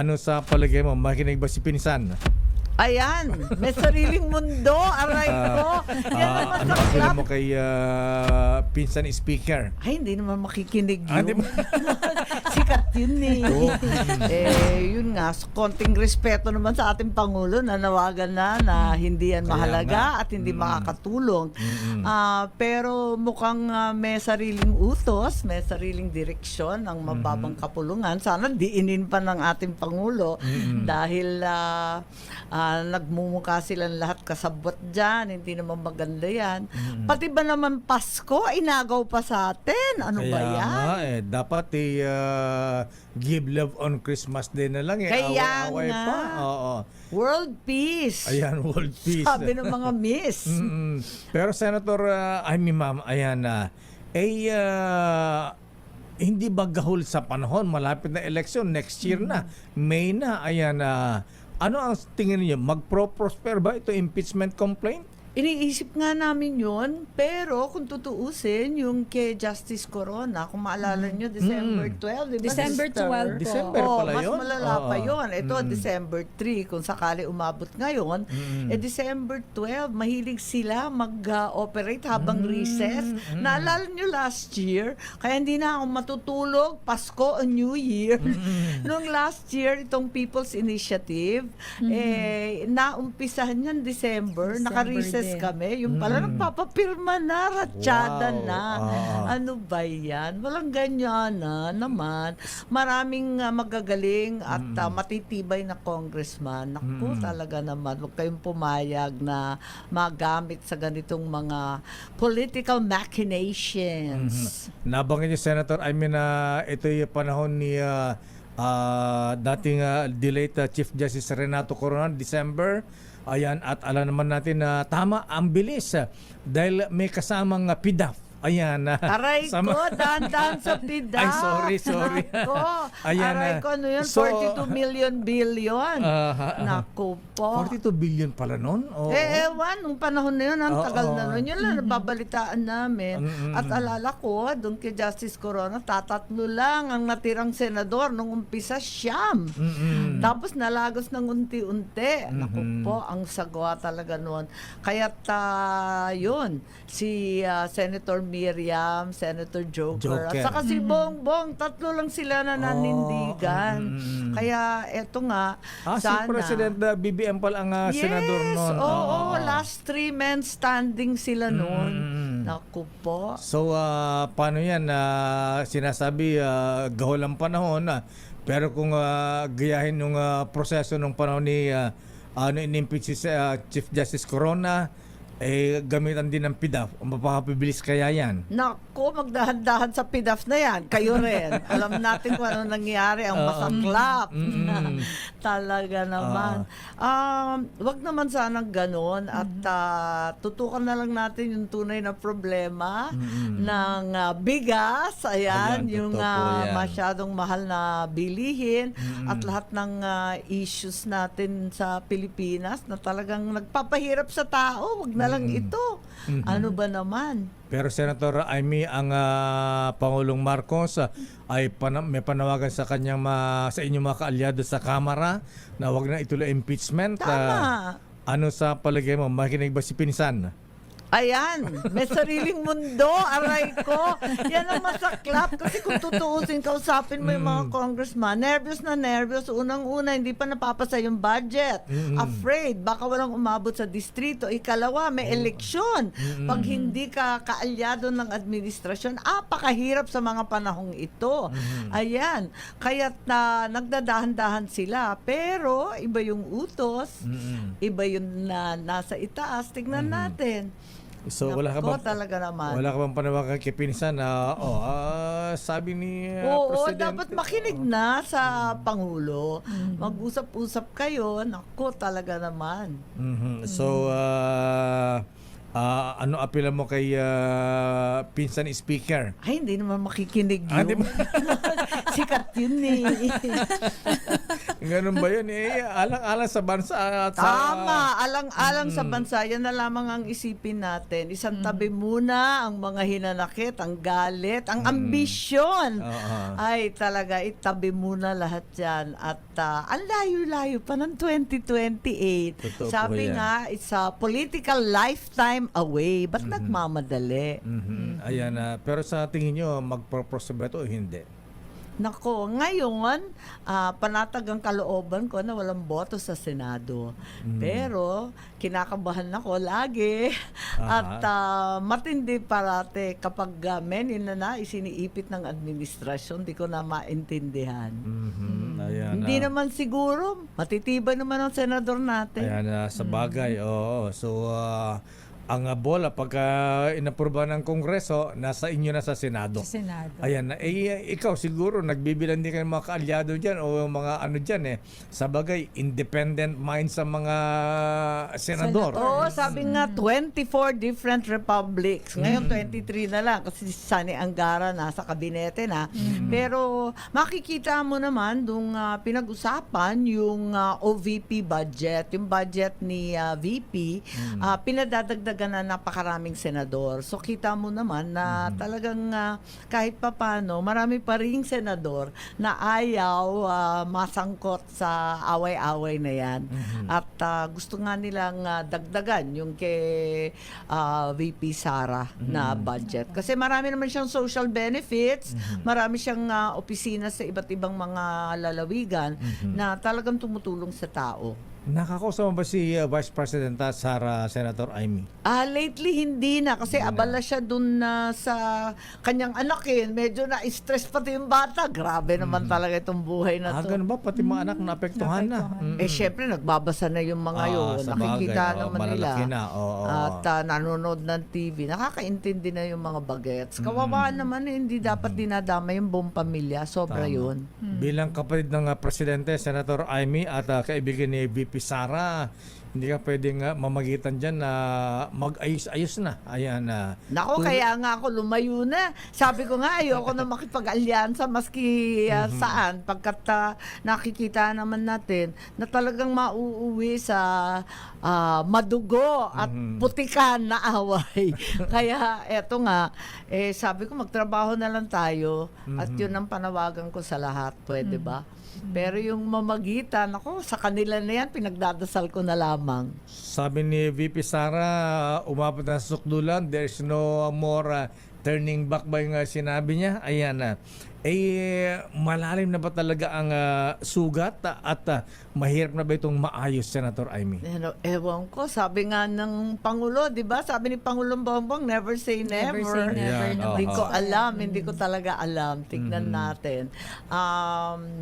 Ano sa palagay mo? Makinig ba si Pinsan? Ayan, may sariling mundo, aray ko. Yan naman Ano sa ang club. mo kay Pinsan Speaker? Ay, hindi naman makikinig Di yun. ba? Sikat yun eh. Oo. Yun nga, konting respeto naman sa ating Pangulo na nawagan na hindi yan Kaya mahalaga nga. at hindi makakatulong. Mm-mm. Pero mukhang may sariling utos, may sariling direksyon ang mababang kapulungan. Sana diinin pa ng ating Pangulo dahil nagmumukha silang lahat kasabot dyan. Hindi naman maganda yan. Pati ba naman Pasko, inagaw pa sa atin? Ano ba Kaya yan? nga, dapat give love on Christmas Day na lang. Kaya Away-away nga. pa. Oo. World peace. Ayan, world peace. Sabi ng mga miss. Pero Senator, ma'am, ayan na. Hindi ba gahol sa panahon? Malapit na election, next year na. May na, ayan na. Ano ang tingin niyo? Magpro-prosper ba ito impeachment complaint? Iniisip nga namin yun, pero kung tutuusin, yung kay Justice Corona, kung maalala nyo, December 12, di ba? December sister? 12 po. December pala mas yun? malala pa Oo. yun. Ito, December 3, kung sakali umabot ngayon, December 12, mahilig sila mag-operate habang recess. Naalala nyo last year, kaya hindi na ako matutulog, Pasko o New Year. Nung last year, itong People's Initiative, naumpisahan yan December naka-recess din. kami. Yung pala nagpapapirma na, ratsyada Wow. na. Ano ba yan? Walang ganyan na naman. Maraming magagaling at matitibay na congressman. Naku, talaga naman. Huwag kayong pumayag na magamit sa ganitong mga political machinations. Nabanggit niyo, Senator, ito yung panahon ni dating delayed Chief Justice Renato Corona, December. Ayan, at alam naman natin na tama, ang bilis. Dahil may kasamang PDAF. Ayan. Aray ko, dahan-dahan sa PIDA. Ay, sorry. Nako, Ayan, aray ko, ano yun? so, 42 million billion. Naku po. 42 billion pala nun? Oo. Ewan, nung panahon na yun, ang tagal na nun. Yun lang, nababalitaan namin. At alala ko, doon kay Justice Corona, tatatlo lang ang natirang senador nung umpisa, siyam. Tapos nalagos ng unti-unti. Naku po, ang sagwa talaga noon. Kaya't yun, si Senator Miriam, Senator Joker, at saka si Bongbong, tatlo lang sila na nanindigan. Kaya eto nga, Si sana. President BBM pala ang senador noon. Oo, last 3 men standing sila noon. Naku po. So, paano yan? Sinasabi, gahol ang panahon. Pero kung gayahin nung proseso nung panahon ni in-impeach si Chief Justice Corona, gamitan din ng PDAF. Mapapabilis kaya yan? Naku, magdahan-dahan sa PDAF na yan. Kayo rin. Alam natin kung ano nangyari. Ang masaklap. Talaga naman. Wag naman sanang ganon. At tutukan na lang natin yung tunay na problema ng bigas. Ayan, yung totoo po yan. masyadong mahal na bilihin. At lahat ng issues natin sa Pilipinas na talagang nagpapahirap sa tao. Wag na lang ito. Ano ba naman? Pero Senator Amy, ang Pangulong Marcos ay may panawagan sa kanyang sa inyong mga kaalyado sa Kamara na wag na ituloy impeachment. Tama. Ano sa palagay mo? Makinig ba si Pinsan? Ayan, may sariling mundo, aray ko. Yan ang masaklap kasi kung tutuusin, kausapin mo yung mga congressman, nervous na nervous. Unang-una, hindi pa napapasa yung budget. Afraid, baka walang umabot sa distrito. Ikalawa, may eleksyon. Pag hindi ka kaalyado ng administrasyon, apakahirap sa mga panahong ito. Ayan, kaya't nagdadahan-dahan sila. Pero, iba yung utos, iba yung nasa itaas. Tignan natin. So wala ka bang talaga naman. wala ka bang panawagan kay Pinsan na sabi ni Oo, Presidente? dapat makinig na sa Pangulo. Mag-usap-usap kayo. Naku, talaga naman. So ano apela mo kay Pinsan Speaker? Ay, hindi naman makikinig Di yun. ba? Sikat yun eh. Ganun ba yun? Alang-alang sa bansa at sa... Tama, alang-alang sa bansa, yan na lamang ang isipin natin. Isang tabi muna ang mga hinanakit, ang galit, ang ambisyon. Oo. Ay, talaga, itabi muna lahat yan. At ang layo-layo pa ng 2028. Totoo po Sabi yan. nga, it's a political lifetime away. Ba't nagmamadali? Ayan, pero sa tingin nyo, magpo-prosper ba ito o hindi? Nako, ngayon, panatag ang kalooban ko na walang boto sa Senado. Pero, kinakabahan ako lagi. At matindi parate kapag menin na isiniipit ng administrasyon, di ko na maintindihan. Ayan, Hindi naman siguro, matitibay naman ang senador natin. ayan, sa bagay, oo. So, ang bola, pagka inapruba ng Kongreso, nasa inyo na sa Senado. Sa Senado. Ayan, ikaw siguro, nagbibilan din kayo ng mga kaalyado dyan o mga ano dyan Sa bagay, independent mind sa mga senador. Oo, sabi nga 24 different republics. Ngayon 23 na lang kasi si Sani Angara nasa kabinete na. Pero makikita mo naman dung pinag-usapan yung OVP budget, yung budget ni VP, pinadadagdagan na napakaraming senador. So kita mo naman na talagang kahit papano, marami pa ring senador na ayaw masangkot sa away-away na yan. At gusto nga nilang dagdagan yung kay VP Sara na budget. Kasi marami naman siyang social benefits, marami siyang opisina sa iba't ibang mga lalawigan na talagang tumutulong sa tao. Nakakausap mo ba si Vice President Sara, Senator Amy? Lately hindi na kasi abala siya dun sa kanyang anak Medyo na-stress pati yung bata. Grabe naman talaga itong buhay na to. Ganun ba? Pati mga anak naapektuhan na. Syempre nagbabasa na yung mga yun. sa Nakikita bagay, naman nila. malalaki na, oo. At nanonood ng TV. Nakakaintindi na yung mga bagets. Kawawaan naman hindi dapat dinadama yung buong pamilya. Sobra Tama. yun. Bilang kapatid ng Presidente, Senator Amy at kaibigan ni VP Sara, hindi ka pwedeng mamagitan dyan na mag-ayos-ayos na. Ayan na. Nako, kaya nga ako lumayo na. Sabi ko nga, ayoko na makipag-alyansa maski saan. Pagkat nakikita naman natin na talagang mauuwi sa madugo at putikan na away. Kaya eto nga, sabi ko magtrabaho na lang tayo at yun ang panawagan ko sa lahat. Pwede ba? Pero yung mamagitan, ako, sa kanila na yan, pinagdadasal ko na lamang. Sabi ni VP Sara, umabot na sa sukdulan, there's no more turning back ba yung sinabi niya? Ayan na. Malalim na ba talaga ang sugat at mahirap na ba itong maayos, Senator Amy? Ewan ko, sabi nga ng Pangulo, di ba? Sabi ni Pangulong Bongbong, never say never. Never say never. Yeah, Hindi ko alam, hindi ko talaga alam. Tignan natin.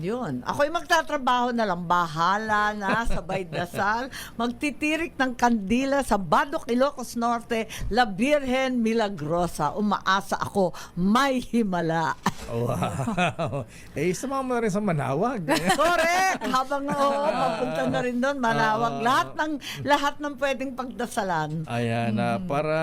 Yun. Ako'y magtatrabaho na lang. Bahala na, sabay dasal. Magtitirik ng kandila sa Badok, Ilocos Norte, La Virgen Milagrosa. Umaasa ako, may himala. Wow. Sumama mo na rin sa Manawag. Correct! Habang mapunta na rin doon, Manawag. Lahat ng pwedeng pagdasalan. Ayan, para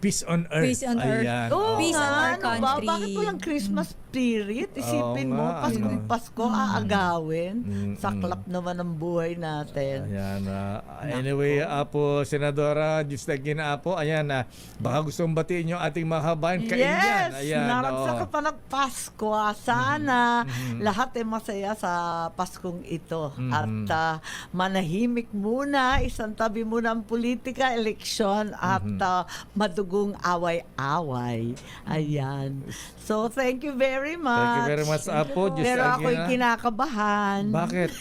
peace on earth. Peace on earth. Ayan. Oo Peace on nga, our ano ba? country. Bakit walang Christmas spirit? Isipin Oo mo, nga, Pasko aagawin. Saklap naman ang buhay natin. Ayan. Anyway, Apo, Senadora, just like Apo, ayan, baka gusto mong batiin yung ating mga kabayan. Kaindian. Yes! Ayan, Naragsa oo. ka pa ng Pasko. Sana lahat ay masaya sa Paskong ito. At manahimik muna, isang tabi muna ang politika, eleksyon, at madugong away-away. Ayan. So, thank you very much. Thank you very much, Apo. Just Pero like ako'y kinakabahan. Bakit?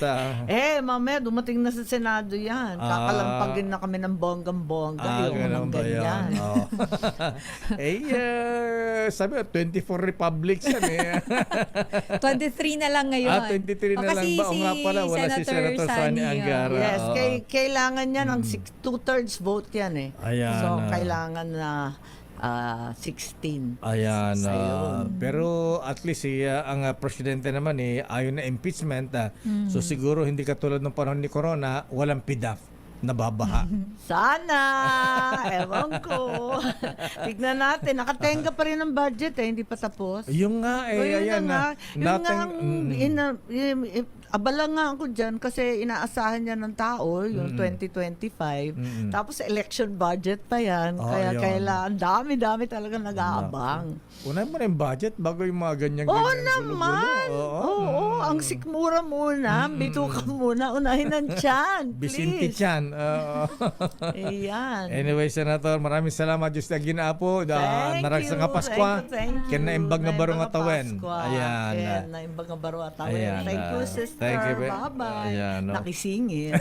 Mamaya, dumating na sa Senado yan. Kakalampagin na kami ng bonggang-bongga. Ayoko ganun ng ba ganyan. yan? Oh. Sabi, 24 republics yan 23 na lang ngayon. 23 na lang Kasi ba? O nga pala, wala si Senator Sani Angara. Yes, Oo. kailangan yan ng 2/3 vote yan Ayan, So, kailangan na 16. Ayan. Ayun. Pero at least ang presidente naman ayaw na impeachment. So siguro hindi katulad ng panahon ni Corona, walang PDAF. nababaha. Sana! Ewan ko. Tignan natin. Nakatenga pa rin ang budget hindi pa tapos. Yung nga O, yun ayan na nga. Yun nga nating- ang abala nga ako dyan kasi inaasahan niya ng tao yung 2025. Tapos election budget pa yan. Oh, Kaya yun. kailangan, dami-dami talaga nag-aabang. Unahin mo na yung budget bago yung mga ganyan-ganyan. Oo gulo-gulo. naman! Oo, ang sikmura muna, bituka muna, unahin ng tiyan. Bisinti Please. Chan. Oo. Ayan. Anyway, Senator, maraming salamat. Diyos na ginaapo. Thank Naragsa you, nga Paskwa. thank you. Ken na imbag nga barong Naimbag nga atawen. Paskwa. Ayan. Ken na imbag nga barong atawen. Ayan, Thank you, sister. thank you. Bye-bye. Ayan, no. Nakisingit.